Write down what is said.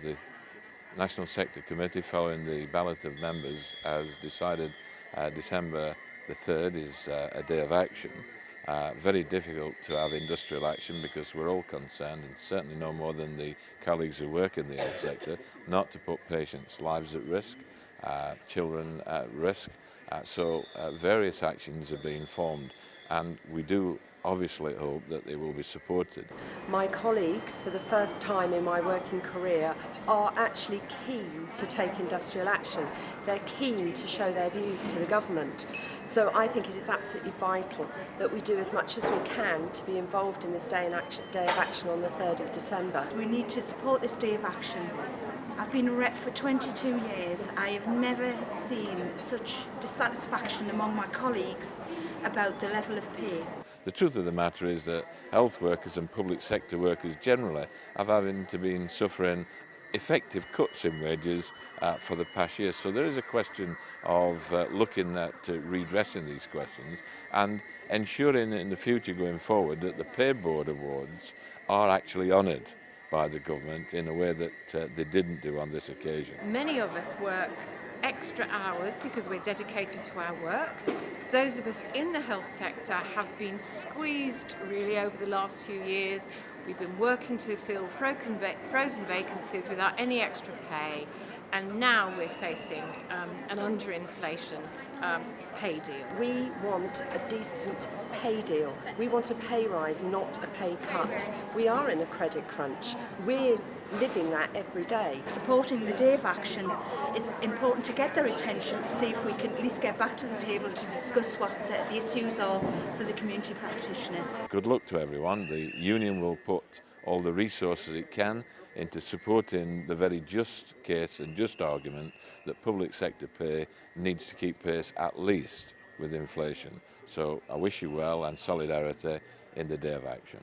The National Sector Committee, following the ballot of members, has decided December the 3rd is a day of action. Very difficult to have industrial action because we're all concerned, and certainly no more than the colleagues who work in the health sector, not to put patients' lives at risk, children at risk. So various actions are being formed, and we do obviously hope that they will be supported. My colleagues, for the first time in my working career, are actually keen to take industrial action. They're keen to show their views to the government. So I think it is absolutely vital that we do as much as we can to be involved in this day of action on the 3rd of December. We need to support this day of action. I've been a rep for 22 years. I have never seen such dissatisfaction among my colleagues about the level of pay. The truth of the matter is that health workers and public sector workers generally have been suffering effective cuts in wages for the past year. So there is a question of looking at redressing these questions and ensuring in the future going forward that the pay board awards are actually honoured by the government in a way that they didn't do on this occasion. Many of us work extra hours because we're dedicated to our work. Those of us in the health sector have been squeezed really over the last few years. We've been working to fill frozen vacancies without any extra pay, and now we're facing an underinflation pay deal. We want a decent pay deal. We want a pay rise, not a pay cut. We are in a credit crunch. We're living that every day. Supporting the day of action is important to get their attention, to see if we can at least get back to the table to discuss what the issues are for the community practitioners. Good luck to everyone. The union will put all the resources it can into supporting the very just case and just argument that public sector pay needs to keep pace at least with inflation. So I wish you well and solidarity in the day of action.